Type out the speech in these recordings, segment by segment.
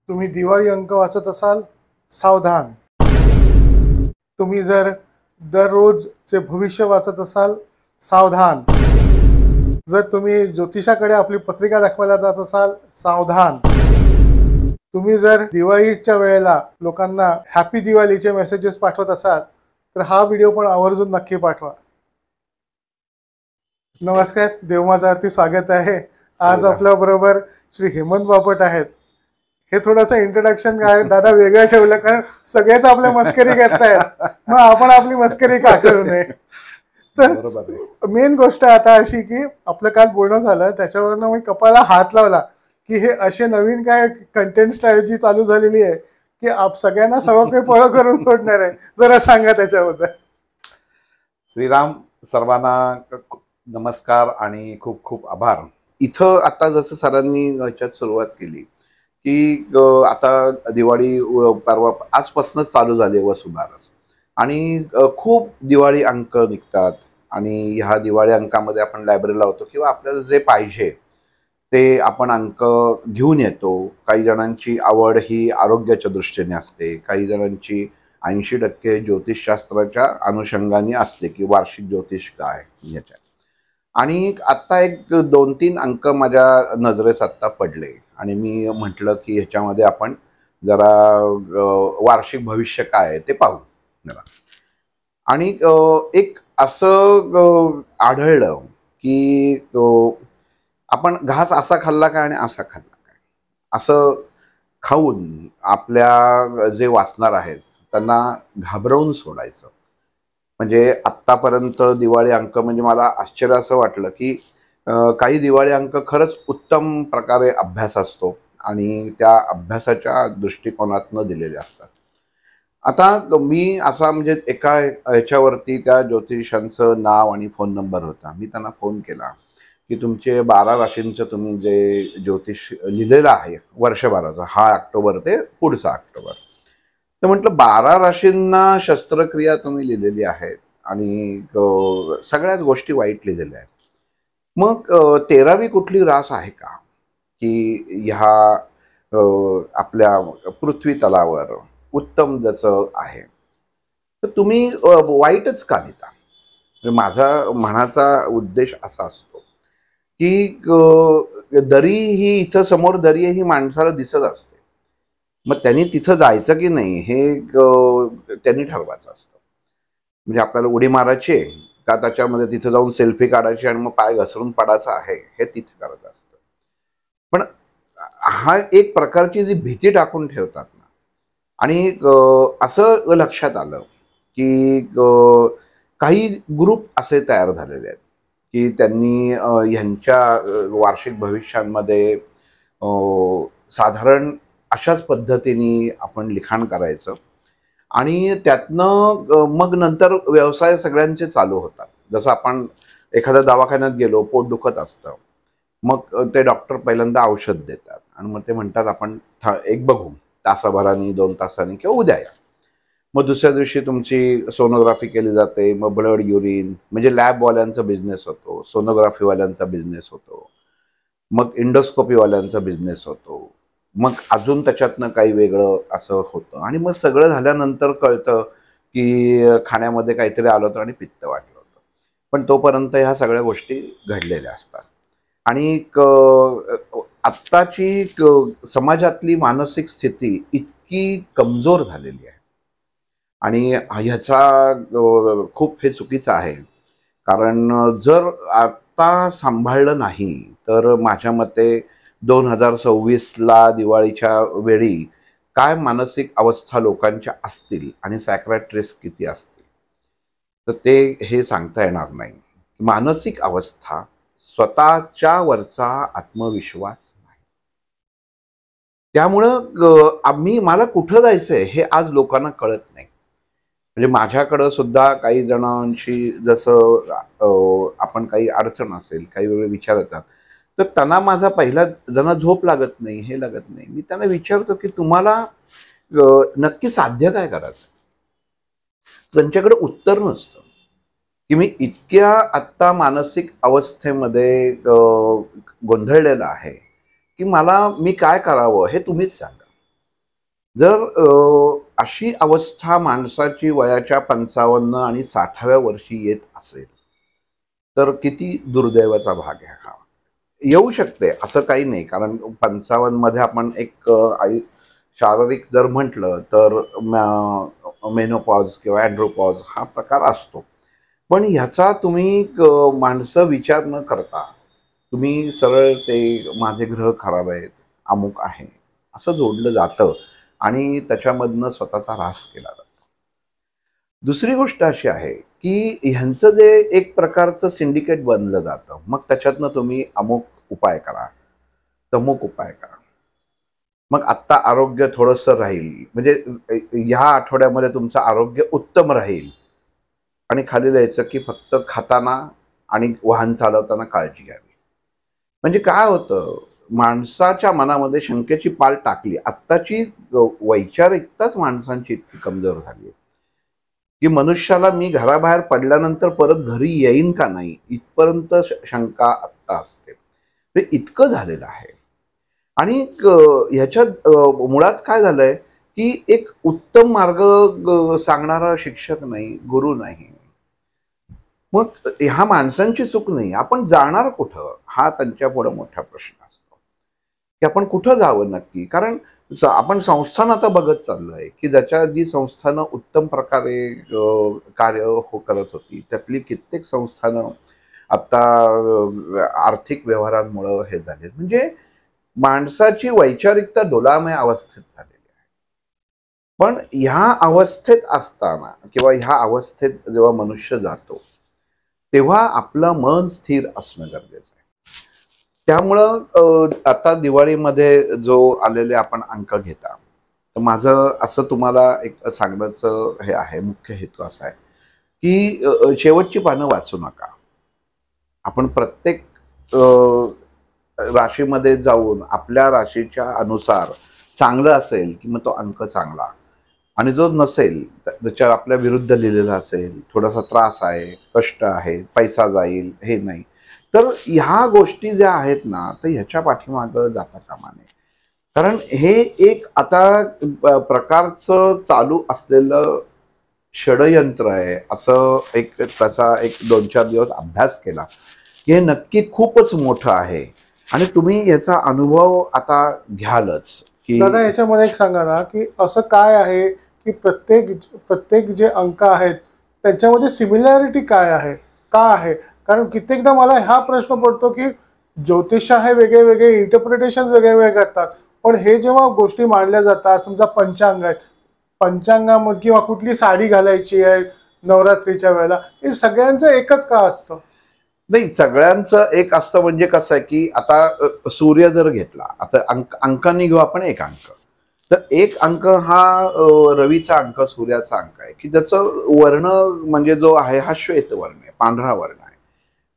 तुम्ही दिवाळी अंक वाचत असाल, सावधान. तुम्ही जर दररोजचे भविष्य वाचत असाल, सावधान. जर तुम्ही ज्योतिषाकडे आपली पत्रिका दाखवायला जात असाल, सावधान. तुम्ही जर दिवाळीच्या वेळेला लोकांना हॅपी दिवाळीचे मेसेजेस पाठवत असाल, तर हा व्हिडिओ पण आवर्जून नक्की पाठवा. नमस्कार, देवमाचा आरती स्वागत आहे. आज आपल्या बरोबर श्री हेमंत बापट आहेत. हे थोडंसं इंट्रोडक्शन काय दादा वेगळं ठेवलं, कारण सगळेच आपल्या मस्करी करतायत, मग आपण आपली मस्करी का करू नये. तर मेन गोष्ट आता अशी की आपलं काल बोलणं झालं, त्याच्यावरनं मी कपाळाला हात लावला की हे असे नवीन काय कंटेंट स्ट्रॅटेजी चालू झालेली आहे की सगळ्यांना सगळं काही फॉलो करून सोडणार आहे. जरा सांगा त्याच्याबद्दल. श्रीराम, सर्वांना नमस्कार आणि खूप खूप आभार. इथं आता जसं सरांनी याच्यात सुरुवात केली की आता दिवाळी परवा आजपासूनच चालू झाली वसुबारस, आणि खूप दिवाळी अंक निघतात. आणि ह्या दिवाळी अंकामध्ये आपण लायब्ररीला होतो किंवा आपल्याला जे पाहिजे ते आपण अंक घेऊन येतो. काही जणांची आवड ही आरोग्याच्या दृष्टीने असते, काही जणांची 80% ज्योतिषशास्त्राच्या अनुषंगाने असते की वार्षिक ज्योतिष काय याच्या. आणि आत्ता एक 2-3 अंक माझ्या नजरेस आत्ता पडले आणि मी म्हटलं की ह्याच्यामध्ये आपण जरा वार्षिक भविष्य काय आहे ते पाहू जरा. आणि एक असं आढळलं की आपण घास असा खाल्ला काय आणि असा खाल्ला काय, असं खाऊन आपल्या जे वाचणार आहेत त्यांना घाबरवून सोडायचं. म्हणजे आत्तापर्यंत दिवाळी अंक म्हणजे मला आश्चर्य असं वाटलं की काही दिवाळी अंक खरंच उत्तम प्रकारे अभ्यास असतो आणि त्या अभ्यासाच्या दृष्टिकोनातनं दिलेले असतात. आता मी असा म्हणजे एका ह्याच्यावरती त्या ज्योतिषांचं नाव आणि फोन नंबर होता. मी त्यांना फोन केला की तुमचे 12 राशींचं तुम्ही जे ज्योतिष लिहिलेलं आहे वर्षभराचा, हा ऑक्टोबर ते पुढचा ऑक्टोबर, तर म्हटलं 12 राशींना शस्त्रक्रिया तुम्ही लिहिलेली आहेत आणि सगळ्याच गोष्टी वाईट लिहिलेल्या आहेत. मग 13वी कुठली रास आहे का की ह्या आपल्या पृथ्वी तलावर उत्तम ज्याचं आहे, तर तुम्ही वाईटच का लिहिता. म्हणजे माझा म्हणाचा उद्देश असा असतो की दरी ही इथं समोर दरी ही माणसाला दिसत असते, मग त्यांनी तिथं जायचं की नाही हे त्यांनी ठरवायचं असतं. म्हणजे आपल्याला उडी मारायची का त्याच्यामध्ये तिथं जाऊन सेल्फी काढायची आणि मग पाय घसरून पडायचं आहे हे तिथे करत असतं. पण हा एक प्रकारची जी भीती टाकून ठेवतात ना, आणि असं लक्षात आलं की काही ग्रुप असे तयार झालेले आहेत की त्यांनी ह्यांच्या वार्षिक भविष्यांमध्ये साधारण अशाच पद्धतीने आपण लिखाण करायचं आणि त्यातनं मग नंतर व्यवसाय सगळ्यांचे चालू होतात. जसं आपण एखाद्या दवाखान्यात गेलो, पोट दुखत असतं, मग ते डॉक्टर पहिल्यांदा औषध देतात आणि मग ते म्हणतात आपण एक बघू, तासाभरानी 2 तासांनी किंवा उद्या या. मग दुसऱ्या दिवशी तुमची सोनोग्राफी केली जाते, मग ब्लड युरिन, म्हणजे लॅबवाल्यांचा बिझनेस होतो, सोनोग्राफीवाल्यांचा बिझनेस होतो, मग इंडोस्कोपीवाल्यांचा बिझनेस होतो, मग अजून त्याच्यातनं काही वेगळं असं होतं. आणि मग सगळं झाल्यानंतर कळतं की खाण्यामध्ये काहीतरी आलं होतं आणि पित्त वाढलं होतं. पण तोपर्यंत ह्या सगळ्या गोष्टी घडलेल्या असतात. आणि आत्ताची समाजातली मानसिक स्थिती इतकी कमजोर झालेली आहे आणि ह्याचा खूप हे चुकीचं आहे. कारण जर आता सांभाळलं नाही तर माझ्या मते 2026ला दिवाळीच्या वेळी काय मानसिक अवस्था लोकांच्या असतील आणि सायक्रॅट्रिस्ट किती असतील तर ते हे सांगता येणार नाही. मानसिक अवस्था, स्वतःच्या वरचा आत्मविश्वास नाही. त्यामुळं मला कुठं जायचंय हे आज लोकांना कळत नाही. म्हणजे माझ्याकडं सुद्धा काही जणांशी जसं आपण काही अडचण असेल, काही वेळ विचार येतात, तर त्यांना माझा पहिला ज्यांना झोप लागत नाही, हे लागत नाही, मी त्यांना विचारतो की तुम्हाला नक्की साध्य काय करायचं. त्यांच्याकडे उत्तर नसतं की मी इतक्या आत्ता मानसिक अवस्थेमध्ये गोंधळलेला आहे की मी काय करावं हे तुम्हीच सांगा. जर अशी अवस्था माणसाची वयाच्या 55 आणि 60व्या वर्षी येत असेल तर किती दुर्दैवाचा भाग आहे हा. येऊ शकते असं काही नाही, कारण 55 मध्ये आपण एक शारीरिक जर म्हटलं तर मेनोपॉज किंवा अँड्रोपॉज हा प्रकार असतो. पण ह्याचा तुम्ही माणसं विचार न करता तुम्ही सरळ ते माझे ग्रह खराब आहेत, अमुक आहे असं जोडलं जातं आणि त्याच्यामधनं स्वतःचा ऱ्हास केला जातो. दुसरी गोष्ट अशी आहे की ह्यांचं जे एक प्रकारचं सिंडिकेट बनलं जातं, मग त्याच्यातनं तुम्ही अमुक उपाय करा, तमुक उपाय करा. मग आत्ता आरोग्य थोडंसं राहील, म्हणजे ह्या आठवड्यामध्ये तुमचं आरोग्य उत्तम राहील आणि खाली द्यायचं की फक्त खाताना आणि वाहन चालवताना काळजी घ्यावी. म्हणजे काय होतं, माणसाच्या मनामध्ये शंकेची पाल टाकली. आत्ताची वैचारिकताच माणसांची इतकी कमजोर झाली की मनुष्याला मी घराबाहेर पडल्यानंतर परत घरी येईन का नाही इथपर्यंत शंका आत्ता असते. इतकं झालेलं आहे. आणि ह्याच्यात मुळात काय झालंय की एक उत्तम मार्ग सांगणारा शिक्षक नाही, गुरु नाही. मग ह्या माणसांची चूक नाही, आपण जाणार कुठं हा त्यांच्या पुढे मोठा प्रश्न असतो की आपण कुठं जावं नक्की. कारण आपण संस्थान आता बघत चाललोय की ज्याच्या जी संस्थानं उत्तम प्रकारे कार्य करत होती त्यातली कित्येक संस्थानं आता आर्थिक व्यवहारांमुळं हे झाले. म्हणजे माणसाची वैचारिकता डोलामय अवस्थेत झालेली आहे. पण ह्या अवस्थेत असताना किंवा ह्या अवस्थेत जेव्हा मनुष्य जातो तेव्हा आपलं मन स्थिर असणं गरजेचं आहे. त्यामुळं आता दिवाळीमध्ये जो आलेले आपण अंक घेता, तर माझं असं तुम्हाला एक सांगण्याचं हे आहे, मुख्य हेतू असा आहे की शेवटची पानं वाचू नका. आपण प्रत्येक राशीमध्ये जाऊन आपल्या राशीच्या अनुसार चांगलं असेल की मग तो अंक चांगला, आणि जो नसेल त्याच्या आपल्या विरुद्ध लिहिलेला असेल, थोडासा त्रास आहे, कष्ट आहे, पैसा जाईल, हे नाही, तर ह्या गोष्टी ज्या आहेत ना तर ह्याच्या पाठीमागं जाता कामा नये. कारण हे एक आता प्रकारचं चालू असलेलं षडयंत्र आहे असं एक त्याचा एक 2-4 दिवस अभ्यास केला की हे नक्की खूपच मोठं आहे आणि तुम्ही याचा अनुभव आता घ्यालच. की दादा याच्यामध्ये एक सांगा ना की असं काय आहे की प्रत्येक जे अंक आहेत त्यांच्यामध्ये सिमिलॅरिटी काय आहे, का आहे? कारण कित्येकदा मला हा प्रश्न पडतो की ज्योतिष आहे, वेगळे वेगळे इंटरप्रिटेशन वेगळे वेगळे करतात, पण हे जेव्हा गोष्टी मांडल्या जातात, समजा पंचांग आहेत, पंचांगामध्ये किंवा कुठली साडी घालायची आहे नवरात्रीच्या वेळेला, हे सगळ्यांचं एकच का असतं? नाही, सगळ्यांचं एक असतं. म्हणजे कसं आहे की आता सूर्य जर घेतला, आता अंकांनी घेऊ आपण एक अंक, तर एक अंक हा रवीचा अंक, सूर्याचा अंक आहे की ज्याचं वर्ण म्हणजे जो आहे हा श्वेत वर्ण आहे, पांढरा वर्ण आहे.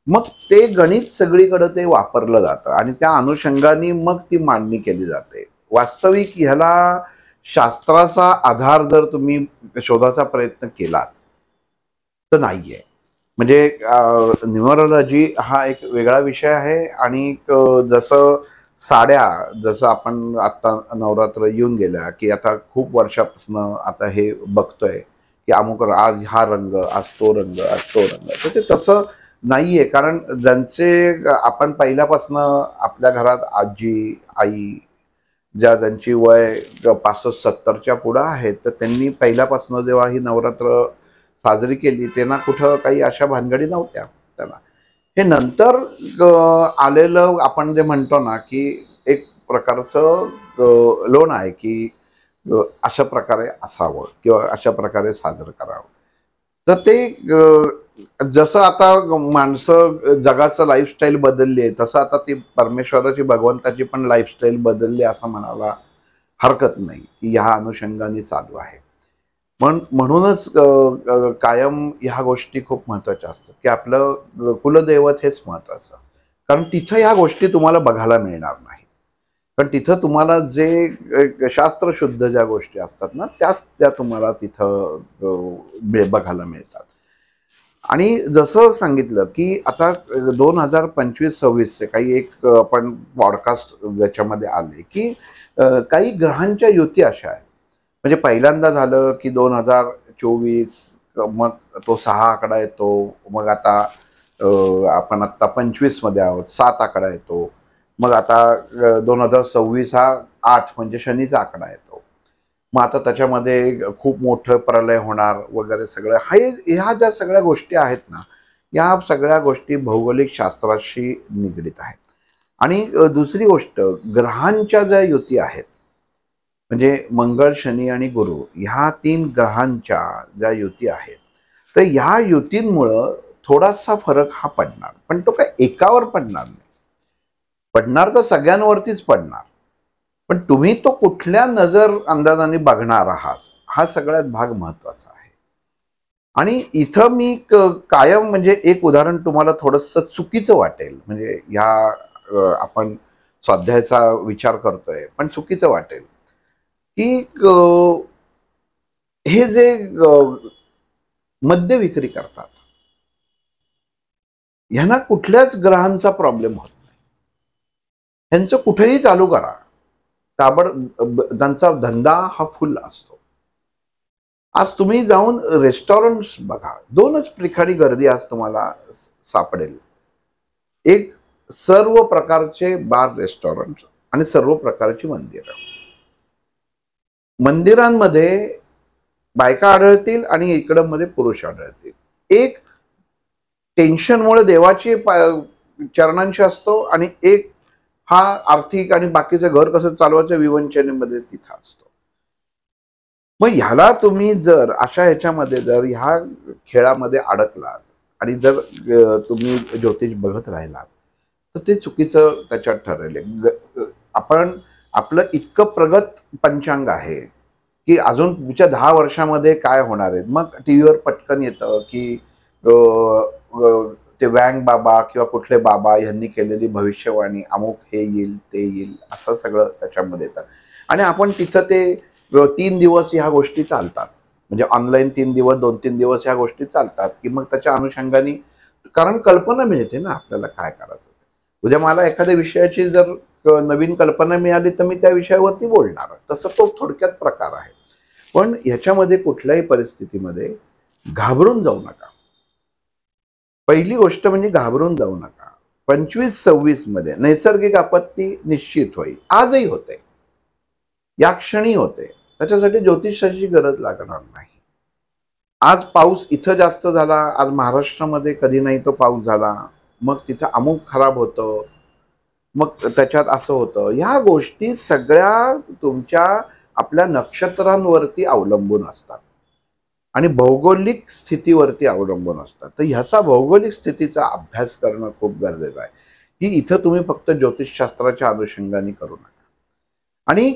मग ते गणित सगळीकडे ते वापरलं जातं आणि त्या अनुषंगाने मग ती मांडणी केली जाते. वास्तविक ह्याला शास्त्राचा आधार जर तुम्ही शोधाचा प्रयत्न केलात तर नाहीये. म्हणजे न्यूमरोलॉजी हा एक वेगळा विषय आहे. आणि जसं साड्या, जसं आपण आता नवरात्र येऊन गेल्या की आता खूप वर्षापासून आता हे बघतोय की अमुक आज हा रंग, आज तो रंग, आज तो रंग, तर ते तसं नाहीये. कारण ज्यांचे आपण पहिल्यापासून आपल्या घरात आजी, आई ज्यांची वय 65-70च्या पुढं आहेत, तर त्यांनी पहिल्यापासून जेव्हा ही नवरात्र साजरी केली त्यांना कुठं काही अशा भानगडी नव्हत्या त्याला. हे नंतर आलेलं आपण जे म्हणतो ना की एक प्रकारचं लोण आहे की अशा प्रकारे असावं किंवा अशा प्रकारे सादर करावं. तर ते जसं आता माणसं जगाचं लाईफस्टाईल बदलली आहे तसं आता ती परमेश्वराची, भगवंताची पण लाईफस्टाईल बदलली असं म्हणायला हरकत नाही की ह्या अनुषंगाने चालू आहे. म्हणूनच कायम ह्या गोष्टी खूप महत्त्वाच्या असतात की आपलं कुलदैवत हेच महत्त्वाचं. कारण तिथं ह्या गोष्टी तुम्हाला बघायला मिळणार नाही. पण तिथं तुम्हाला जे शास्त्रशुद्ध ज्या गोष्टी असतात ना त्याच त्या तुम्हाला तिथं बघायला मिळतात. आणि जसं सांगितलं की आता 2025-26 काही एक आपण पॉडकास्ट ज्याच्यामध्ये आले की काही ग्रहांच्या युती अशा आहेत म्हणजे पहिल्यांदा झालं की 2024, मग तो 6 आकडा येतो. मग आता आपण आत्ता 25 मध्ये आहोत, 7 आकडा येतो. मग आता 2026 हा 8 म्हणजे शनीचा आकडा येतो. मग आता त्याच्यामध्ये खूप मोठं प्रलय होणार वगैरे सगळं. ह्या ज्या सगळ्या गोष्टी आहेत ना, या सगळ्या गोष्टी भौगोलिक शास्त्राशी निगडीत आहेत. आणि दुसरी गोष्ट, ग्रहांच्या ज्या युती आहेत, म्हणजे मंगळ, शनी आणि गुरु ह्या 3 ग्रहांच्या ज्या युती आहेत, तर ह्या युतींमुळं थोडासा फरक हा पडणार. पण तो काय एकावर पडणार नाही. पडणार तर सगळ्यांवरतीच पडणार. पण तुम्ही तो कुठल्या नजर अंदाजाने बघणार आहात, हा सगळ्यात भाग महत्वाचा आहे. आणि इथं मी कायम म्हणजे एक उदाहरण तुम्हाला थोडंसं चुकीचं वाटेल, म्हणजे ह्या आपण स्वाध्यायाचा विचार करतोय पण चुकीचं वाटेल, की हे जे मद्य विक्री करतात, ह्यांना कुठल्याच ग्रहांचा प्रॉब्लेम होत नाही. ह्यांचं कुठेही चालू करा, त्यांचा धंदा हा फुल असतो. आज तुम्ही जाऊन रेस्टॉरंट्स बघा, 2च ठिकाणी गर्दी आज तुम्हाला सापडेल. एक, सर्व प्रकारचे बार रेस्टॉरंट आणि सर्व प्रकारची मंदिरं. मंदिरांमध्ये बायका आढळतील आणि इकडं मध्ये पुरुष आढळतील. एक टेन्शनमुळे देवाची चरणांशी असतो आणि एक हा आर्थिक आणि बाकीचं घर कसं चालवायचं विवंचनेमध्ये तिथं असतो. मग ह्याला तुम्ही जर अशा ह्याच्यामध्ये जर ह्या खेळामध्ये अडकलात आणि जर तुम्ही ज्योतिष बघत राहिलात, तर ते चुकीचं त्याच्यात ठरेल. आपण आपलं इतकं प्रगत पंचांग आहे की अजून पुढच्या 10 वर्षामध्ये काय होणार आहे. मग टीव्हीवर पटकन येतं की ते वँग बाबा किंवा कुठले बाबा यांनी केलेली भविष्यवाणी, अमुक हे येईल ते येईल, असं सगळं त्याच्यामध्ये येतं. आणि आपण तिथं ते 3 दिवस ह्या गोष्टी चालतात, म्हणजे ऑनलाईन 3 दिवस 2-3 दिवस ह्या गोष्टी चालतात की मग त्याच्या अनुषंगाने, कारण कल्पना मिळते ना आपल्याला काय करायचं. उद्या मला एखाद्या विषयाची जर नवीन कल्पना मिळाली तर मी त्या विषयावरती बोलणार. तसं तो थोडक्यात प्रकार आहे. पण ह्याच्यामध्ये कुठल्याही परिस्थितीमध्ये घाबरून जाऊ नका. पहिली गोष्ट म्हणजे घाबरून जाऊ नका. 25-26 मध्ये नैसर्गिक आपत्ती निश्चित होईल. आजही होते, या क्षणी होते. त्याच्यासाठी ज्योतिषाची गरज लागणार नाही. आज पाऊस इथं जास्त झाला, आज महाराष्ट्रामध्ये कधी नाही तो पाऊस झाला, मग तिथं अमुक खराब होतं, मग त्याच्यात असं होतं. ह्या गोष्टी सगळ्या तुमच्या आपल्या नक्षत्रांवरती अवलंबून असतात आणि भौगोलिक स्थितीवरती अवलंबून असतात. तर ह्याचा भौगोलिक स्थितीचा अभ्यास करणं खूप गरजेचं आहे, की इथं तुम्ही फक्त ज्योतिषशास्त्राच्या अनुषंगाने करू नका. आणि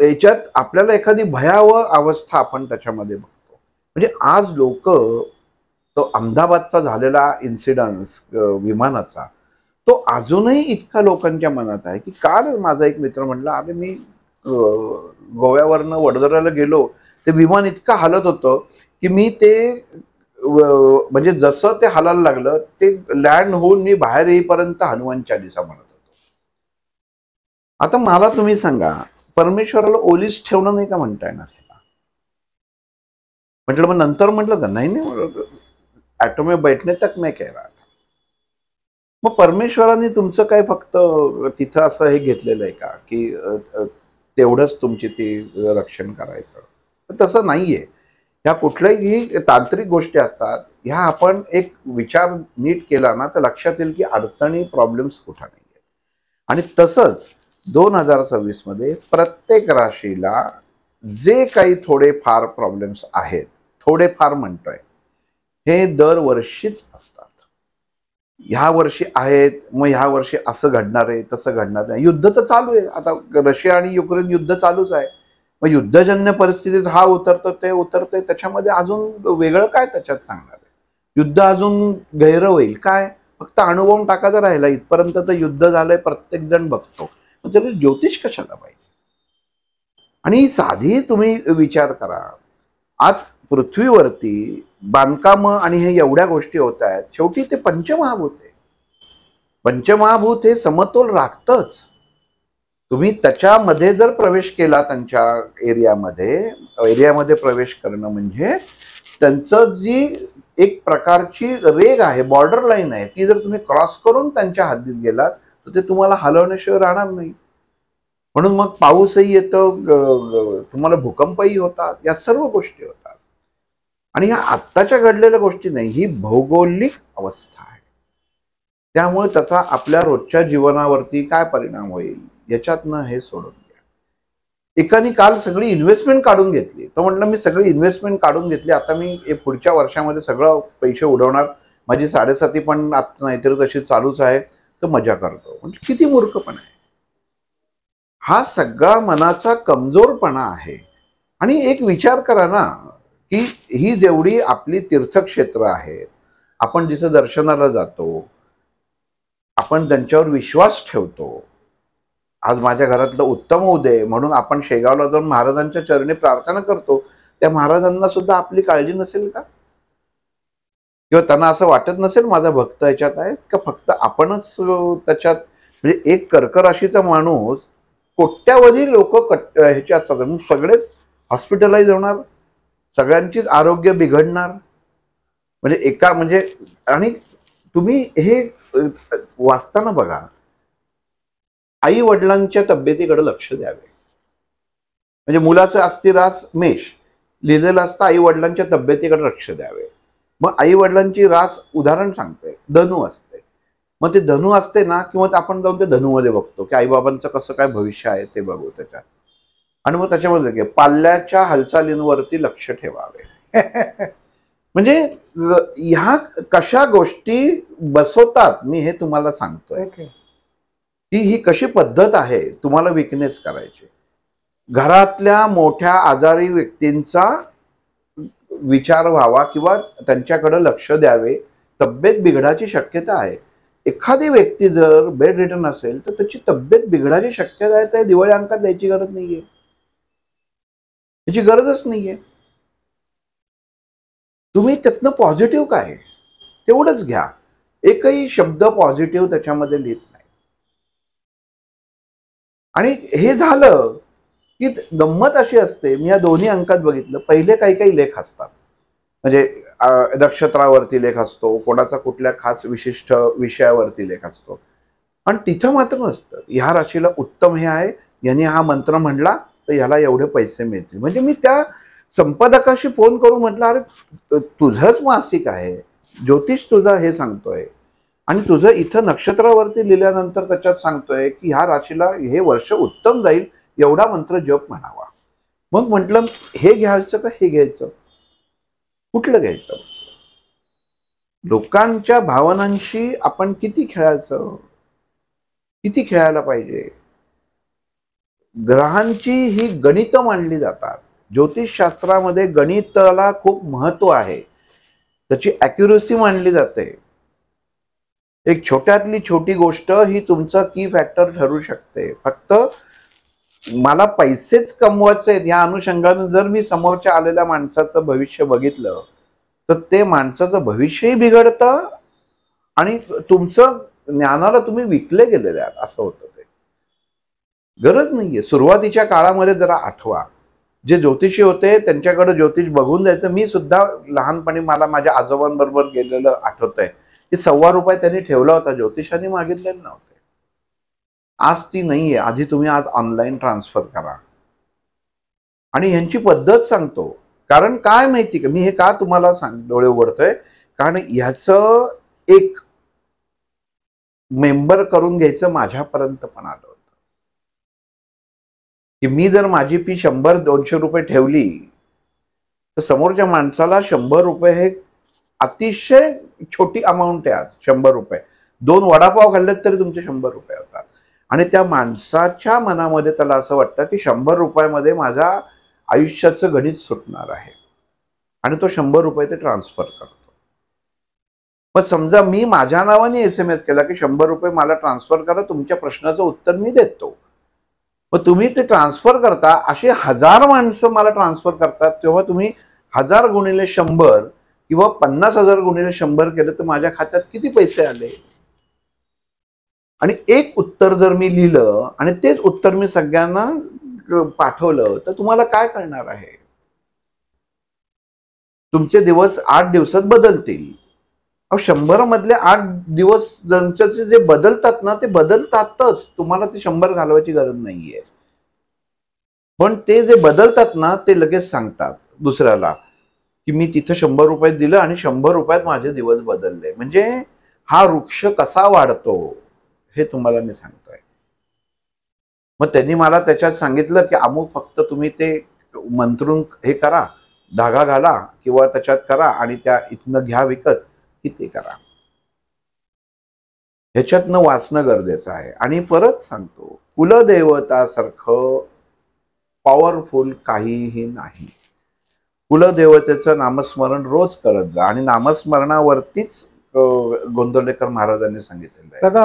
याच्यात आपल्याला एखादी भयावह अवस्था आपण त्याच्यामध्ये बघतो. म्हणजे आज लोक, तो अहमदाबादचा झालेला इन्सिडन्स विमानाचा, तो अजूनही इतका लोकांच्या मनात आहे की काल माझा एक मित्र म्हटला, अरे मी गोव्यावरनं वडोदऱ्याला गेलो, ते विमान इतकं हालत होतं की मी ते म्हणजे जसं ते हालायला लागलं, ते लँड होऊन मी बाहेर येईपर्यंत हनुमान चालीसा म्हणत होतो. आता मला तुम्ही सांगा, परमेश्वराला ओलीस ठेवणं नाही का म्हणता येणार? म्हटलं मग नंतर म्हटलं का नाही, ॲटो में बैठने तक नाही कह रहा था. मग परमेश्वराने तुमचं काय फक्त तिथं असं हे घेतलेलं आहे का की तेवढंच तुमची ती रक्षण करायचं? तसं नाहीये. ह्या कुठल्याही तांत्रिक गोष्टी असतात, ह्या आपण एक विचार नीट केला ना तर लक्षात येईल की अडचणी, प्रॉब्लेम्स कुठं नाही आहेत. आणि तसंच 2026 मध्ये प्रत्येक राशीला जे काही थोडेफार प्रॉब्लेम्स आहेत, थोडेफार म्हणतोय, हे दरवर्षीच असतात. ह्या वर्षी आहेत, मग ह्या वर्षी असं घडणार आहे, तसं घडणार नाही. युद्ध तर चालू आहे आता, रशिया आणि युक्रेन युद्ध चालूच आहे. मग युद्धजन्य परिस्थितीत हा उतरतो ते उतरतोय, त्याच्यामध्ये अजून वेगळं काय त्याच्यात सांगणार आहे? युद्ध अजून गैर होईल काय? फक्त अणुबॉम्ब टाकायचा राहिला, इथपर्यंत तर युद्ध झालंय, प्रत्येक जण बघतो. मग तरी ज्योतिष कशाला पाहिजे? आणि साधी तुम्ही विचार करा, आज पृथ्वीवरती बांधकामं आणि हे एवढ्या गोष्टी होत आहेत, शेवटी ते पंचमहाभूत आहे. पंचमहाभूत हे समतोल राखतच. तुम्ही त्याच्यामध्ये जर प्रवेश केला, त्यांच्या एरियामध्ये प्रवेश करणं म्हणजे त्यांचं जी एक प्रकारची रेग आहे, बॉर्डर लाईन आहे, ती जर तुम्ही क्रॉस करून त्यांच्या हद्दीत गेलात तर ते तुम्हाला हलवण्याशिवाय राहणार नाही. म्हणून मग पाऊसही येतो, तुम्हाला भूकंपही होतात, या सर्व गोष्टी होतात. आणि ह्या आत्ताच्या घडलेल्या गोष्टी नाही, ही भौगोलिक अवस्था आहे. त्यामुळे त्याचा आपल्या रोजच्या जीवनावरती काय परिणाम होईल याच्यातनं हे सोडून द्या. एकाने काल सगळी इन्व्हेस्टमेंट काढून घेतली, तो म्हटलं मी सगळी इन्व्हेस्टमेंट काढून घेतली, आता मी पुढच्या वर्षामध्ये सगळं पैसे उडवणार, माझी 7.5 पण आता नाहीतरी तशी चालूच आहे, तर मजा करतो. म्हणजे किती मूर्खपणा आहे हा, सगळा मनाचा कमजोरपणा आहे. आणि एक विचार करा ना, की ही जेवढी आपली तीर्थक्षेत्र आहेत, आपण जिथे दर्शनाला जातो, आपण त्यांच्यावर विश्वास ठेवतो. आज माझ्या घरातलं उत्तम होऊ दे म्हणून आपण शेगावला जाऊन महाराजांच्या चरणी प्रार्थना करतो. त्या महाराजांना सुद्धा आपली काळजी नसेल का? किंवा त्यांना असं वाटत नसेल माझा भक्त याच्यात आहे का? फक्त आपणच त्याच्यात, म्हणजे एक कर्क राशीचा माणूस, कोट्यावधी लोक ह्याच्यात सगळेच हॉस्पिटलाइज होणार, सगळ्यांचीच आरोग्य बिघडणार. म्हणजे आणि तुम्ही हे वाचताना बघा, आई वडिलांच्या तब्येतीकडे लक्ष द्यावे. म्हणजे मुलाचं अस्थिरास मेष लिहिलेलं असतं, आई वडिलांच्या तब्येतीकडे लक्ष द्यावे. मग आई वडिलांची रास उदाहरण सांगते धनु असते. मग ते धनु असते ना, किंवा आपण जाऊन ते धनुमध्ये बघतो की आईबाबांचं कसं काय भविष्य आहे ते बघू त्याच्यात. आणि मग त्याच्यामध्ये पाल्याच्या हालचालींवरती लक्ष ठेवावे. म्हणजे ह्या कशा गोष्टी बसवतात, मी हे तुम्हाला सांगतोय की ही कशी पद्धत आहे तुम्हाला विकनेस करायची. घरातल्या मोठ्या आजारी व्यक्तींचा विचार व्हावा किंवा त्यांच्याकडे लक्ष द्यावे. तब्येत बिघडायची शक्यता आहे. एखादी व्यक्ती जर बेड रिटर्न असेल तर त्याची तब्येत बिघडायची शक्यता आहे, तर दिवाळी अंकात द्यायची गरज नाहीये, त्याची गरजच नाहीये. तुम्ही त्यातनं पॉझिटिव्ह काय तेवढंच घ्या. एकही शब्द पॉझिटिव्ह त्याच्यामध्ये लिहित नाही. आणि हे झालं की गंमत अशी असते, मी या दोन्ही अंकात बघितलं, पहिले काही काही लेख असतात, म्हणजे नक्षत्रावरती लेख असतो, कोणाचा कुठल्या खास विशिष्ट विषयावरती लेख असतो, आणि तिथं मात्र नसतं ह्या राशीला उत्तम हे आहे, यांनी हा मंत्र म्हणला तर ह्याला एवढे पैसे मिळतील. म्हणजे मी त्या संपादकाशी फोन करून म्हटलं, अरे तुझंच मासिक आहे, ज्योतिष तुझा हे सांगतोय, आणि तुझं इथं नक्षत्रावरती लिहिल्यानंतर त्याच्यात सांगतोय की ह्या राशीला हे वर्ष उत्तम जाईल, एवढा मंत्र जप म्हणावा. मग म्हटलं हे घ्यायचं का हे घ्यायचं, कुठलं घ्यायचं? लोकांच्या भावनांशी आपण किती खेळायचं, किती खेळायला पाहिजे. ग्रहांची ही गणित मांडली जातात. ज्योतिषशास्त्रामध्ये गणिताला खूप महत्व आहे, त्याची ॲक्युरसी मांडली जाते. एक छोट्यातली छोटी गोष्ट ही तुमचा की फॅक्टर ठरू शकते. फक्त मला पैसेच कमवायचे या अनुषंगाने जर मी समोरच्या आलेल्या माणसाचं भविष्य बघितलं तर ते माणसाचं भविष्यही बिघडतं आणि तुमचं ज्ञानाला तुम्ही विकले गेलेले आहात असं होतं. ते गरज नाहीये. सुरुवातीच्या काळामध्ये जरा आठवा, जे ज्योतिषी होते त्यांच्याकडे ज्योतिष बघून जायचं. मी सुद्धा लहानपणी मला माझ्या आजोबांबरोबर गेलेलं आठवतंय की ₹1,000 त्यांनी ठेवला होता, ज्योतिषांनी मागितलेले नव्हते. आज ती नाहीये. आधी तुम्ही आज ऑनलाईन ट्रान्सफर करा. आणि ह्यांची पद्धत सांगतो, कारण काय माहिती का, मी हे का तुम्हाला डोळे उघडतोय, कारण ह्याचं एक मेंबर करून घ्यायचं माझ्यापर्यंत पण आलं होतं की मी जर माझी फी 100-200 रुपये ठेवली तर समोरच्या माणसाला ₹100 हे अतिशय छोटी अमाऊंट आहे. आज ₹100 2 वडापाव खाल्लेत तरी तुमचे ₹100 होतात. आणि त्या माणसाच्या मनामध्ये त्याला असं वाटतं की ₹100 मध्ये माझ्या आयुष्याचं गणित सुटणार आहे, आणि तो ₹100 ते ट्रान्सफर करतो. मग समजा मी माझ्या नावाने SMS केला की ₹100 मला ट्रान्सफर करा, तुमच्या प्रश्नाचं उत्तर मी देतो. मग तुम्ही ते ट्रान्सफर करता, असे 1000 माणसं मला ट्रान्सफर करतात, तेव्हा तुम्ही 1000 गुणिले 100 किंवा 50,000 गुणिले 100 केलं तर माझ्या खात्यात किती पैसे आले. आणि एक उत्तर जर मी लिहिलं आणि तेच उत्तर मी सगळ्यांना पाठवलं तर तुम्हाला काय कळणार आहे? तुमचे दिवस 8 दिवसात बदलतील. 100 मधले 8 दिवस ज्यांचे जे बदलतात ना ते बदलतातच. तुम्हाला ते 100 घालवायची गरज नाहीये. पण ते जे बदलतात ना ते लगेच सांगतात दुसऱ्याला की मी तिथं 100 रुपये दिलं आणि 100 रुपयात माझे दिवस बदलले. म्हणजे हा वृक्ष कसा वाढतो हे तुम्हाला मी सांगतोय. मग त्यांनी मला त्याच्यात सांगितलं की अमुक फक्त तुम्ही ते मंत्रून हे करा, धागा घाला किंवा त्याच्यात करा आणि त्या इथनं घ्या विकत की ते करा. ह्याच्यातनं वाचणं गरजेचं आहे. आणि परत सांगतो, कुलदेवतासारखं पॉवरफुल काहीही नाही. कुलदेवतेचं नामस्मरण रोज करत जा आणि नामस्मरणावरतीच गोंदवलेकर महाराजांनी सांगितलेलं आहे. दादा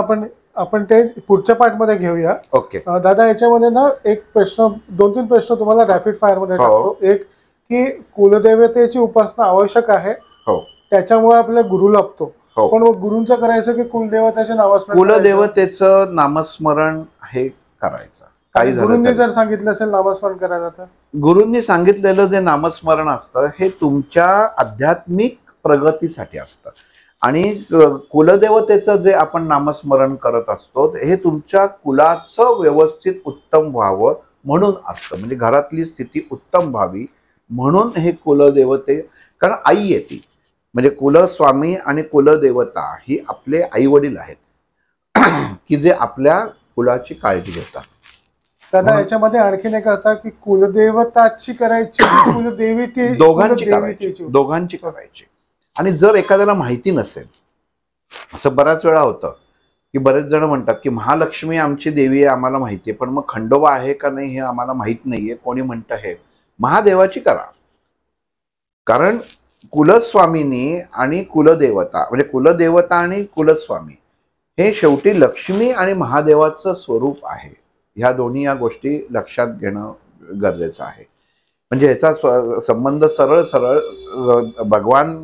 आपण ते पुढच्या पार्टमध्ये घेऊया. ओके दादा, याच्यामध्ये ना एक प्रश्न, 2-3 प्रश्न तुम्हाला रॅपिड फायर मध्ये टाकतो. एक की कुलदेवतेची उपासना आवश्यक आहे, हो, त्याच्यामुळे आपल्याला गुरु लाभतो, हो. पण गुरूंचं करायचं की कुलदेवताचे नामस्मरण? कुलदेवतेचं नामस्मरण हे करायचं. काही गुरूंनी जर सांगितलं असेल नामस्मरण करायला तर? गुरूंनी सांगितलेलं जे नामस्मरण असतं हे तुमच्या आध्यात्मिक प्रगतीसाठी असतं. आणि कुलदेवतेचं जे आपण नामस्मरण करत असतो हे तुमच्या कुलाचं व्यवस्थित उत्तम व्हावं म्हणून असतं. म्हणजे घरातली स्थिती उत्तम व्हावी म्हणून हे कुलदेवते, कारण आई येते. म्हणजे कुलस्वामी आणि कुलदेवता ही आपले आई वडील आहेत की जे आपल्या कुलाची काळजी घेतात. दादा, याच्यामध्ये आणखीन एक होता की कुलदेवताची करायची, कुलदेवी दोघांची करायची. आणि जर एखाद्याला माहिती नसेल, असं बऱ्याच वेळा होतं की बरेच जण म्हणतात की महालक्ष्मी आमची देवी आहे, आम्हाला माहिती आहे, पण मग खंडोबा आहे का नाही हे आम्हाला माहित नाहीये, कोणी म्हणतं हे. महादेवाची करा. कारण कुलस्वामीनी आणि कुलदेवता, म्हणजे कुलदेवता आणि कुलस्वामी हे शेवटी लक्ष्मी आणि महादेवाचं स्वरूप आहे. ह्या दोन्ही या गोष्टी लक्षात घेणं गरजेचं आहे. म्हणजे ह्याचा संबंध सरळ सरळ भगवान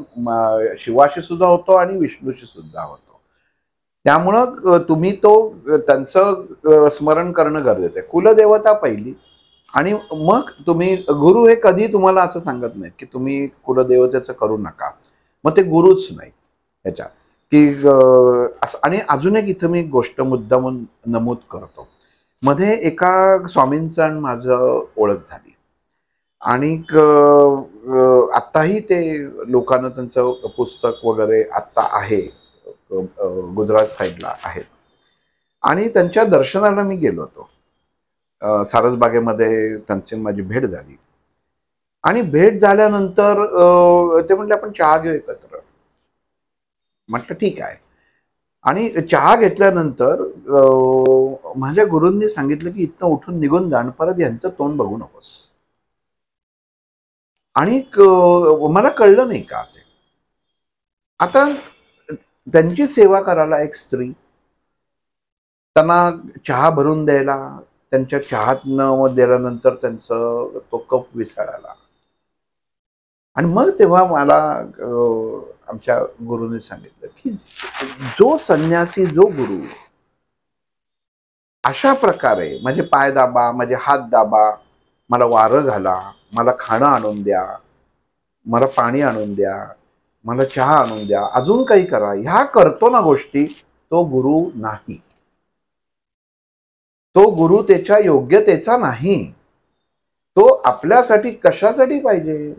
शिवाशी सुद्धा होतो आणि विष्णूशी सुद्धा होतो. त्यामुळं तुम्ही त्यांचं स्मरण करणं गरजेचं आहे. कुलदेवता पहिली आणि मग तुम्ही गुरु हे कधी तुम्हाला असं सांगत नाही की तुम्ही कुलदेवतेचं करू नका, मग ते गुरुच नाही ह्याच्या की. आणि अजून एक इथं मी गोष्ट मुद्दामून नमूद करतो. मध्ये एका स्वामींचा माझं ओळख झाली आणि आत्ताही ते लोकांना त्यांचं पुस्तक वगैरे आत्ता आहे, गुजरात साईडला आहेत. आणि त्यांच्या दर्शनाला मी गेलो होतो. सारसबागेमध्ये त्यांची माझी भेट झाली आणि भेट झाल्यानंतर ते म्हटले आपण चहा घेऊ एकत्र. म्हटलं ठीक आहे. आणि चहा घेतल्यानंतर माझ्या गुरूंनी सांगितलं की इथनं उठून निघून जा, परत यांचं तोंड बघू नकोस. आणि मला कळलं नाही का ते. आता त्यांची सेवा करायला एक स्त्री, त्यांना चहा भरून द्यायला, त्यांच्या चहात न दिल्यानंतर त्यांचं तो कप विसळाला. आणि मग तेव्हा मला आमच्या गुरुने सांगितलं की जो संन्यासी, जो गुरु अशा प्रकारे माझे पाय दाबा, माझे हात दाबा, मला वारं घाला, मला खाणं आणून द्या, मला पाणी आणून द्या, मला चहा आणून द्या, अजून काही करा, ह्या करतो ना गोष्टी, तो गुरु नाही. तो गुरु त्याच्या योग्यतेचा नाही. तो आपल्यासाठी कशासाठी पाहिजे?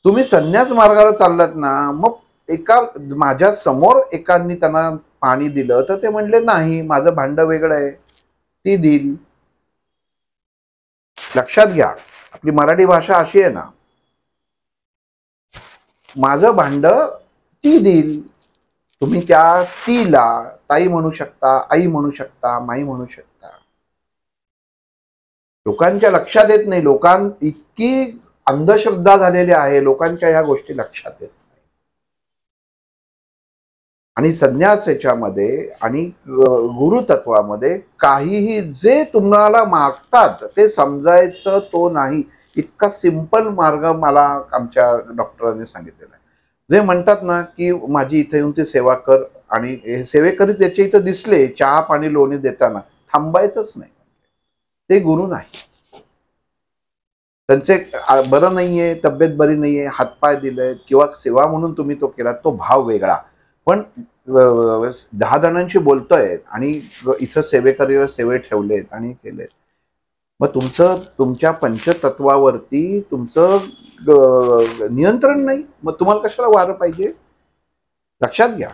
तुम्ही संन्यास मार्गाला चाललात ना, मग माझ्या समोर एकांनी त्यांना पाणी दिलं तर ते म्हणले नाही, माझं भांड वेगळं आहे, ती देईल. लक्षात घ्या, आपली मराठी भाषा अशी आहे ना, माझं भांड ती देईल. तुम्ही त्या तीला ताई म्हणू शकता, आई म्हणू शकता, माई म्हणू शकता. लोकांच्या लक्षात येत नाही. इतकी अंधश्रद्धा झालेली आहे, लोकांच्या ह्या गोष्टी लक्षात येत नाही. आणि संन्यास याच्यामध्ये आणि गुरुतत्वामध्ये काहीही जे तुम्हाला मागतात ते समजायचं तो नाही. इतका सिंपल मार्ग मला आमच्या डॉक्टरांनी सांगितलेला आहे. जे म्हणतात ना की माझी इथे येऊन ती सेवा कर आणि हे सेवेकरी त्याच्या इथं दिसले चहा पाणी लोणी देताना, थांबायचंच नाही. ते गुरु नाही. त्यांचे बरं नाहीये, तब्येत बरी नाहीये, हातपाय दिलेत किंवा सेवा म्हणून तुम्ही तो केला, तो भाव वेगळा. पण 10 जणांशी बोलतोय आणि इथं सेवेकरीला सेवे ठेवलेत आणि केलेत. मग तुमच्या पंचतत्वावरती तुमचं नियंत्रण नाही. मग तुम्हाला कशाला वारं पाहिजे? लक्षात घ्या,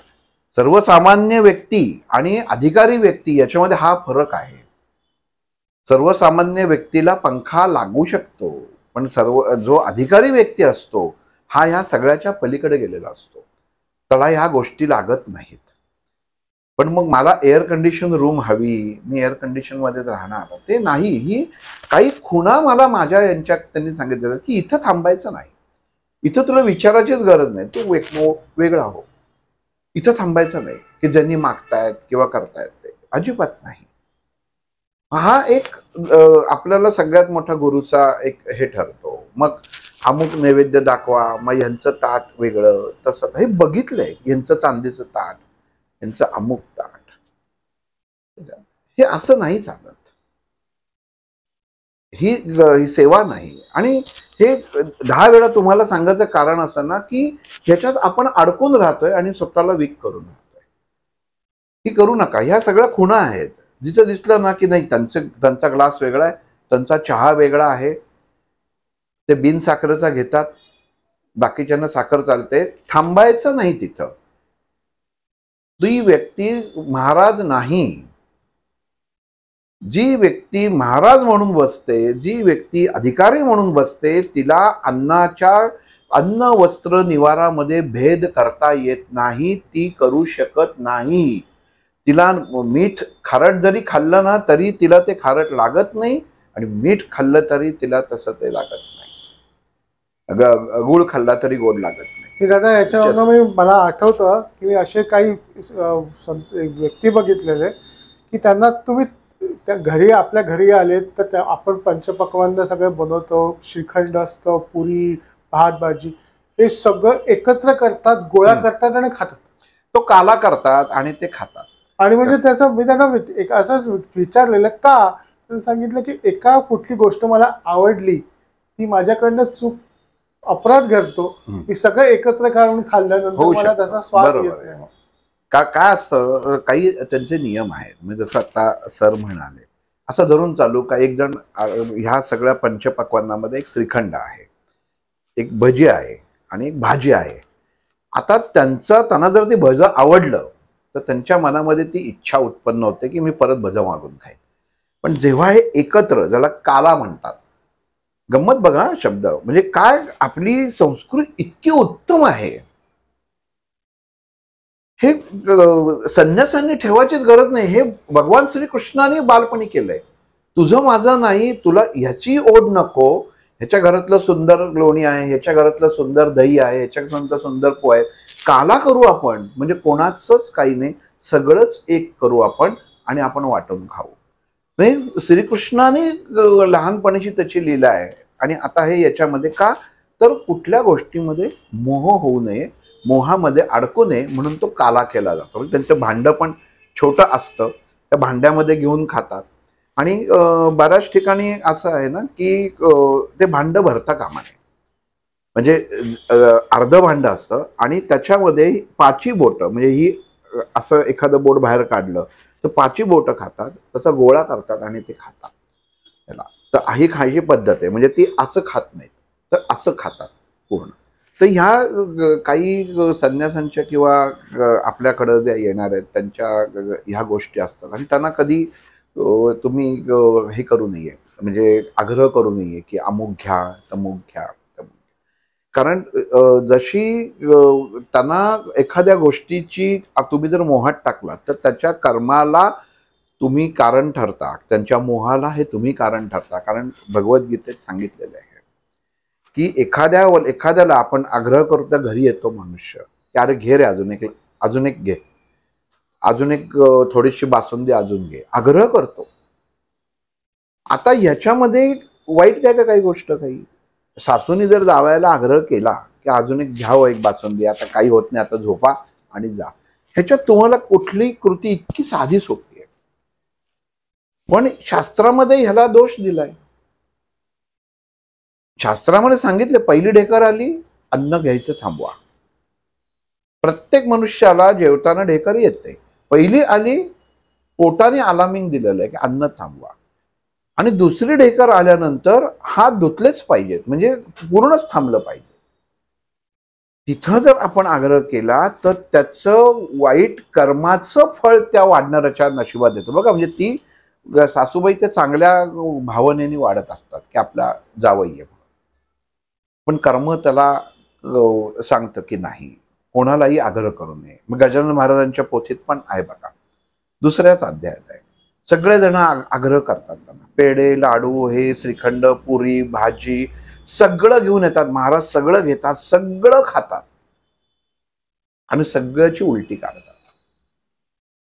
सर्वसामान्य व्यक्ती आणि अधिकारी व्यक्ती याच्यामध्ये हा फरक आहे. सर्वसामान्य व्यक्तीला पंखा लागू शकतो, पण जो अधिकारी व्यक्ती असतो हा ह्या सगळ्याच्या पलीकडे गेलेला असतो. त्याला ह्या गोष्टी लागत नाहीत. पण मग मला एअर कंडिशन रूम हवी, मी एअर कंडिशन मध्ये राहणार, ते नाही. ही काही खुणा मला माझ्या त्यांनी सांगितलेलं की इथं थांबायचं नाही, इथं तुला विचारायचीच गरज नाही, तू वेगळा हो, इथं थांबायचं नाही की ज्यांनी मागतायत किंवा करतायत ते अजिबात नाही. हा एक आपल्याला सगळ्यात मोठा गुरुचा एक हे ठरतो. मग अमुक नैवेद्य दाखवा, मग यांचं ताट वेगळं, तसं हे बघितलंय, यांचं चांदीचं ताट, यांचं अमुक ताट, हे असं नाही चालत. ही सेवा नाही. आणि हे 10 वेळा तुम्हाला सांगायचं कारण असं ना की ह्याच्यात आपण अडकून राहतोय आणि स्वतःला वीक करून राहतोय. ही करू नका. ह्या सगळ्या खुणा आहेत. जिथं दिसलं ना की नाही त्यांचा ग्लास वेगळा आहे, त्यांचा चहा वेगळा आहे, ते बिन साखरेचा घेतात, बाकीच्यांना साखर चालते, थांबायचं नाही तिथं. ती व्यक्ती महाराज नाही. जी व्यक्ती महाराज म्हणून बसते, जी व्यक्ती अधिकारी म्हणून बसते, तिला अन्न वस्त्र निवारामध्ये भेद करता येत नाही. ती करू शकत नाही. तिला मीठ खारट जरी खाल्लं ना तरी तिला ते खारट लागत नाही, आणि मीठ खाल्लं तरी तिला तसं ते लागत नाही. गुळ खाल्ला तरी गोड लागत नाही. दादा, याच्यावरून मला आठवतं की मी असे काही व्यक्ती बघितलेले की त्यांना तुम्ही त्या घरी आपल्या घरी आले तर आपण पंचपक्वान्न सगळे बनवतो, श्रीखंड असतं, पुरी, भात, भाजी, हे सगळं एकत्र करतात, गोळा करतात आणि खातात. तो काला करतात आणि ते खातात. आणि म्हणजे त्याचं मी त्यांना एक असंच विचारलेलं का, तर सांगितलं की एका कुठली गोष्ट मला आवडली, ती माझ्याकडनं चूक अपराध घडतो, मी सगळं एकत्र काढून खाल्ल्यानंतर मला त्याचा स्वाद येत नाही. काय असतं, काही त्यांचे नियम आहेत. म्हणजे जसं आता सर म्हणाले, असं धरून चालू का एक जण ह्या सगळ्या पंचपक्वान्नामध्ये एक श्रीखंड आहे, एक भजी आहे आणि एक भाजी आहे. आता त्यांना जर ते भजं आवडलं तर त्यांच्या मनामध्ये ती इच्छा उत्पन्न होते की मी परत भजं मागून खाईन. पण जेव्हा हे एकत्र, ज्याला काला म्हणतात, गंमत बघा शब्द, म्हणजे काय आपली संस्कृती इतकी उत्तम आहे. हे संन्यासांनी ठेवायचीच गरज नाही. हे भगवान श्रीकृष्णाने बालपणी केलंय. तुझं माझं नाही, तुला ह्याची ओढ नको, ह्याच्या घरातलं सुंदर लोणी आहे, ह्याच्या घरातलं सुंदर दही आहे, ह्याच्या घरातलं सुंदर पोह आहे, काला करू आपण, म्हणजे कोणाचंच काही नाही, सगळंच एक करू आपण आणि आपण वाटून खाऊ. म्हणजे श्रीकृष्णाने लहानपणीची त्याची लीला आहे. आणि आता हे याच्यामध्ये का, तर कुठल्या गोष्टीमध्ये मोह होऊ नये, मोहामध्ये अडकू नये म्हणून तो काला केला जातो. त्यांचं भांडं पण छोटं असतं, त्या भांड्यामध्ये घेऊन खातात. आणि बऱ्याच ठिकाणी असं आहे ना की ते भांडं भरता कामा नये. म्हणजे अर्ध भांडं असतं आणि त्याच्यामध्ये 5 बोटं, म्हणजे ही असं एखादं बोट बाहेर काढलं तर 5 बोटं खातात, त्याचा गोळा करतात आणि ते खातात. त्याला तर ही खायची पद्धत आहे. म्हणजे ती असं खात नाहीत, तर असं खातात पूर्ण. तर ह्या काही संन्यासांच्या किंवा आपल्याकडं ज्या येणार आहेत त्यांच्या ह्या गोष्टी असतात. आणि त्यांना कधी तुम्ही हे करू नये, म्हणजे आग्रह करू नये की अमुक घ्या, तमुक घ्या. कारण जशी त्यांना एखाद्या गोष्टीची तुम्ही जर मोहात टाकलात तर त्याच्या कर्माला तुम्ही कारण ठरता, त्यांच्या मोहाला हे तुम्ही कारण ठरता. कारण भगवद्गीतेत सांगितलेलं आहे की एखाद्याला आपण आग्रह करू तर घरी येतो मनुष्य, की अरे घे रे, अजून एक घे, अजून एक थोडीशी बासुंदी अजून घे, आग्रह करतो. आता ह्याच्यामध्ये वाईट काय का काही गोष्ट, काही सासूनी जर जावयाला आग्रह केला की अजून एक घ्यावं, एक बासुंदी, आता काही होत नाही, आता झोपा आणि जा, ह्याच्यात तुम्हाला कुठली कृती इतकी साधी सोपी आहे, पण शास्त्रामध्ये ह्याला दोष दिलाय. शास्त्रामध्ये सांगितले पहिली ढेकर आली, अन्न घ्यायचं थांबवा. प्रत्येक मनुष्याला जेवताना ढेकर येते. पहिली आली, पोटाने अलार्मिंग दिलेलं आहे की अन्न थांबवा. आणि दुसरी ढेकर आल्यानंतर हात धुतलेच पाहिजेत, म्हणजे पूर्णच थांबलं पाहिजे. तिथं जर आपण आग्रह केला तर त्याचं वाईट कर्माचं फळ त्या वाढणाऱ्याच्या नशिबात येतं बघा. म्हणजे ती सासूबाई त्या चांगल्या भावनेने वाढत असतात की आपला जावई आहे, पण कर्म त्याला सांगतं की नाही, कोणालाही आग्रह करू नये. मग गजानन महाराजांच्या पोथीत पण आहे बघा, दुसऱ्याच अध्यायात आहे. सगळेजण आग्रह करतात त्यांना, पेढे लाडू हे श्रीखंड पुरी भाजी सगळं घेऊन येतात. महाराज सगळं घेतात, सगळं खातात आणि सगळ्याची उलटी काढतात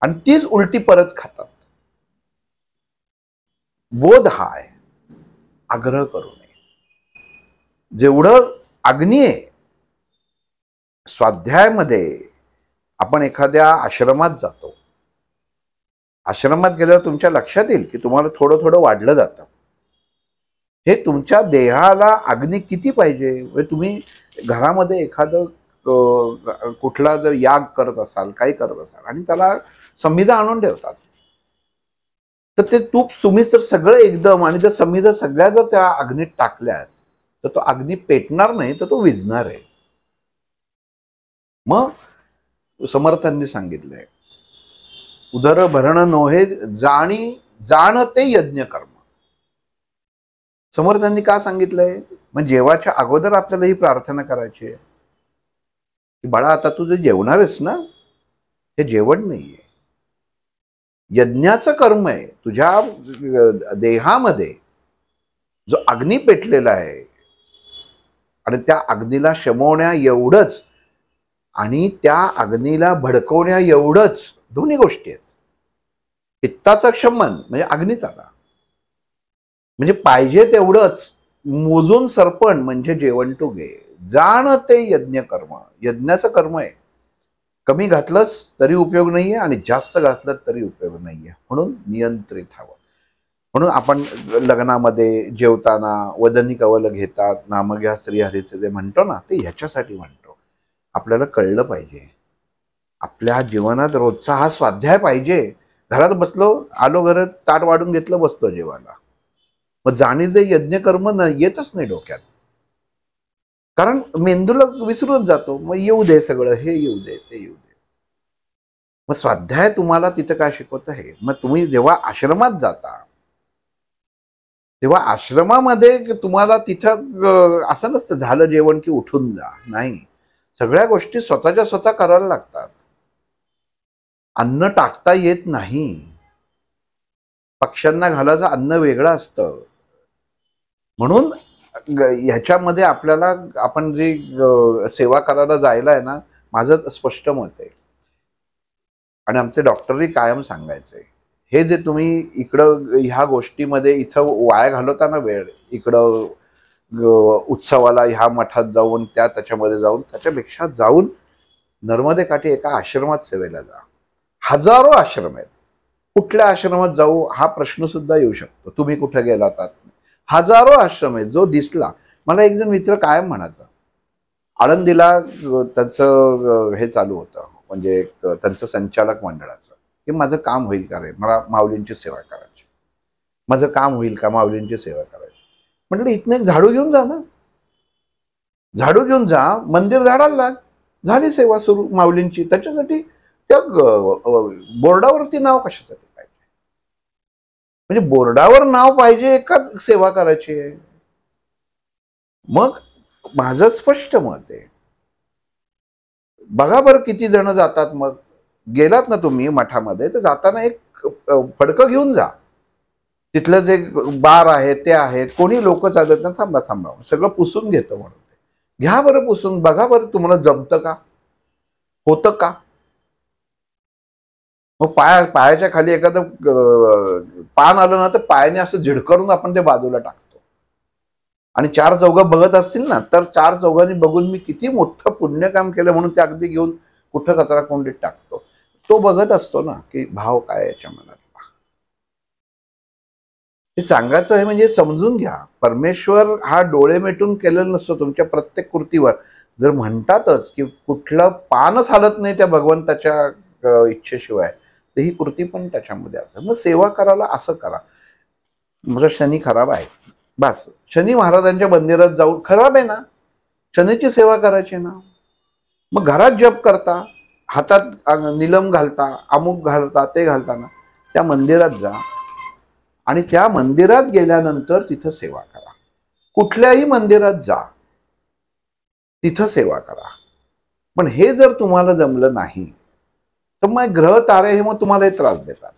आणि तीच उलटी परत खातात. बोध हा आहे, आग्रह करू नये. जेवढं अग्नी आहे स्वाध्यायामध्ये, आपण एखाद्या आश्रमात जातो, आश्रमात गेल्यावर तुमच्या लक्षात येईल की तुम्हाला थोडं थोडं वाढलं जातं. हे तुमच्या देहाला अग्नी किती पाहिजे. तुम्ही घरामध्ये एखादं कुठला जर याग करत असाल, काही करत असाल आणि त्याला संविधा आणून ठेवतात, तर ते तूप तुम्ही जर सगळं एकदम आणि जर संविधा सगळ्या जर त्या अग्नीत टाकल्यात तर तो अग्नी पेटणार नाही, तर तो विझणार आहे. मग समर्थांनी सांगितलंय, उदर भरण नोहे जाणी जाणते यज्ञ कर्म. समर्थांनी का सांगितलंय, मग जेवाच्या अगोदर आपल्याला ही प्रार्थना करायची आहे की बाळा आता तू जे जेवणार आहेस ना, हे जेवण नाहीये, यज्ञाचं कर्म आहे. तुझ्या देहामध्ये जो अग्नी पेटलेला आहे आणि त्या अग्नीला शमवण्या एवढंच आणि त्या अग्नीला भडकवण्या एवढंच दोन्ही गोष्टी आहेत. पित्ताचं शमन म्हणजे अग्नीत आला, म्हणजे पाहिजे तेवढंच मोजून सरपण म्हणजे जेवण टू घे. जाण ते यज्ञ कर्म, यज्ञाचं कर्म आहे. कमी घातलंच तरी उपयोग नाहीये आणि जास्त घातलं तरी उपयोग नाहीये, म्हणून नियंत्रित हवं. म्हणून आपण लग्नामध्ये जेवताना वदनी कवल घेतात, नाम घ्या श्री हरीचे जे म्हणतो ना, ते ह्याच्यासाठी म्हणतो. आपल्याला कळलं पाहिजे, आपल्या जीवनात रोजचा हा स्वाध्याय पाहिजे. घरात बसलो, आलो घरात, ताट वाढून घेतलं, बसलो जेवायला, मग जाणीचे यज्ञ कर्म येतच नाही डोक्यात, कारण मेंदूला विसरून जातो. मग येऊ दे सगळं, हे येऊ दे, ते येऊ दे. मग स्वाध्याय तुम्हाला तिथं काय शिकवत आहे. मग तुम्ही जेव्हा आश्रमात जाता तेव्हा आश्रमामध्ये तुम्हाला तिथं असं नसतं झालं जेवण की उठून जा, नाही. सगळ्या गोष्टी स्वतःच्या स्वतः करायला लागतात. अन्न टाकता येत नाही, पक्ष्यांना घालायचं अन्न वेगळं असतं. म्हणून ह्याच्यामध्ये आपल्याला, आपण जे सेवा करायला जायला आहे ना, माझं स्पष्ट मत आहे आणि आमचे डॉक्टरही कायम सांगायचे, हे जे तुम्ही इकडं ह्या गोष्टीमध्ये इथं वाया घालवता ना वेळ, इकडं उत्सवाला ह्या मठात जाऊन त्याच्यामध्ये जाऊन, त्याच्यापेक्षा जाऊन नर्मदे काठी एका आश्रमात सेवेला जा. हजारो आश्रम आहेत, कुठल्या आश्रमात जाऊ हा प्रश्न सुद्धा येऊ शकतो. तुम्ही कुठे गेलात, हजारो आश्रम आहेत. जो दिसला, मला एक जण मित्र कायम म्हणायचा, आळंदीला त्यांचं हे चालू होतं, म्हणजे त्यांचं संचालक मंडळाचं, की माझं काम होईल का रे, मला माऊलींची सेवा करायची, माझं काम होईल का माऊलींची सेवा करायची. म्हटलं इथनं एक झाडू घेऊन जा ना, झाडू घेऊन जा, मंदिर झाडायला लाग, झाली सेवा सुरू माऊलींची. त्याच्यासाठी त्या बोर्डावरती नाव कशासाठी पाहिजे, म्हणजे बोर्डावर नाव पाहिजे का सेवा करायची आहे. मग माझं स्पष्ट मत आहे, बघा बरं किती जण जातात. मग गेलात ना तुम्ही मठामध्ये, तर जाताना एक फडकं घेऊन जा, तिथलं जे बार आहे ते आहेत, कोणी लोक चालत ना, थांबा थांबा, सगळं पुसून घेतं म्हणून घ्या बरं पुसून, बघा बरं तुम्हाला जमतं का, होतं का. मग पायाच्या खाली एखादं पान आलं ना, तर पायाने असं झिडकरून आपण ते बाजूला टाकतो आणि चार चौघं बघत असतील ना, तर चार चौघांनी बघून मी किती मोठं पुण्यकाम केलं म्हणून ते अगदी घेऊन कुठं कचरा कोंडीत टाकतो. तो बघत असतो ना की भाव काय याच्या मनात. हे सांगायचं आहे म्हणजे समजून घ्या, परमेश्वर हा डोळे मिटून केलेला नसतो तुमच्या प्रत्येक कृतीवर. जर म्हणतातच की कुठलं पानच हालत नाही त्या भगवंताच्या इच्छेशिवाय, तर ही कृती पण त्याच्यामध्ये असते. मग सेवा करायला असं करा. माझा शनी खराब आहे, बस शनी महाराजांच्या मंदिरात जाऊन, खराब आहे ना, शनीची सेवा करायची ना. मग घरात जप करता, हातात निलम घालता, अमुक घालता, ते घालताना त्या मंदिरात जा आणि त्या मंदिरात गेल्यानंतर तिथं सेवा करा. कुठल्याही मंदिरात जा, तिथं सेवा करा. पण हे जर तुम्हाला जमलं नाही तर मग ग्रह तारे हे मग तुम्हाला त्रास देतात.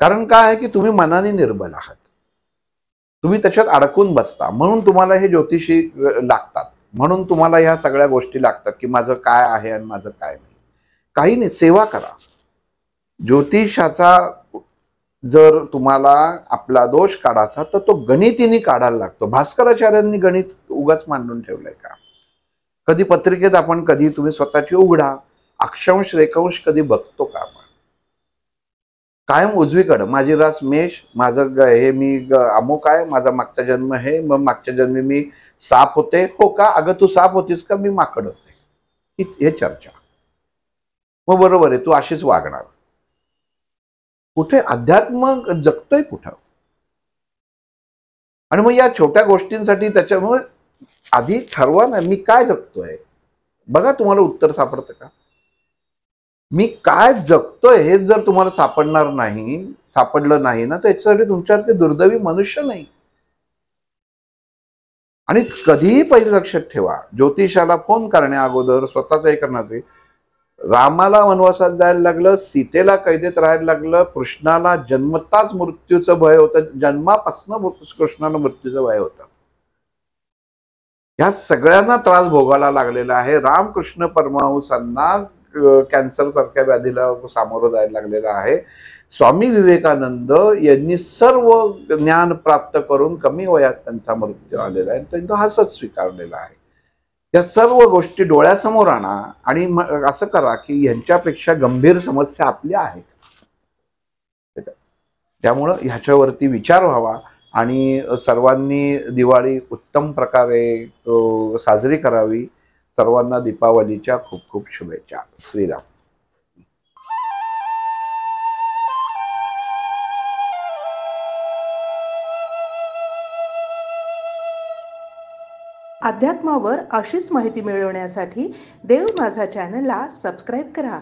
कारण काय आहे की तुम्ही मनाने निर्बल आहात, तुम्ही त्याच्यात अडकून बसता. म्हणून तुम्हाला हे ज्योतिषी लागतात, म्हणून तुम्हाला ह्या सगळ्या गोष्टी लागतात की माझं काय आहे आणि माझं काय नाही. काही नाही, सेवा करा. ज्योतिषाचा जर तुम्हाला आपला दोष काढायचा तर तो गणितीने काढायला लागतो. भास्कराचार्यांनी गणित उगाच मांडून ठेवलंय का? कधी पत्रिकेत आपण, कधी तुम्ही स्वतःची उघडा, अक्षांश रेखांश कधी बघतो का आपण? कायम उजवीकडं माझी रास मेष, माझं हे मी अमुक आहे, माझा मागचा जन्म हे, मग मागच्या जन्मी मी साप होते. हो का? अगं तू साप होतीस का? मी माकड होते. हे चर्चा. मग बरोबर आहे, तू अशीच वागणार. कुठे अध्यात्म जगतोय कुठं? आणि मग या छोट्या गोष्टींसाठी त्याच्यामुळे आधी ठरवा ना, मी काय जगतोय. बघा तुम्हाला उत्तर सापडतं का? मी काय जगतोय हे जर तुम्हाला सापडलं नाही ना, तर याच्यासाठी तुमच्यासारखे दुर्दैवी मनुष्य नाही. आणि कधीही पहिले लक्षात ठेवा, ज्योतिषाला फोन करण्या अगोदर स्वतःच हे करणार. रामाला वनवासात जायला लागलं, सीतेला कैदेत राहायला लागलं, कृष्णाला जन्मताच मृत्यूचं भय होतं, जन्मापासून कृष्णाला मृत्यूचं भय होतं. या सगळ्यांना त्रास भोगायला लागलेला आहे. रामकृष्ण परमहंसांना कॅन्सर सारख्या व्याधीला सामोरं जायला लागलेलं आहे. स्वामी विवेकानंद यांनी सर्व ज्ञान प्राप्त करून कमी वयात त्यांचा मृत्यू आलेला आहे, त्यांचा हसत स्वीकारलेला आहे. या सर्व गोष्टी डोळ्यासमोर आणा आणि असं करा की यांच्यापेक्षा गंभीर समस्या आपल्या आहेत. त्यामुळं ह्याच्यावरती विचार व्हावा आणि सर्वांनी दिवाळी उत्तम प्रकारे साजरी करावी. सर्वांना दीपावलीच्या खूप खूप शुभेच्छा. श्रीराम. अध्यात्मावर अशीच माहिती मिळवण्यासाठी देव माझा चॅनलला सबस्क्राईब करा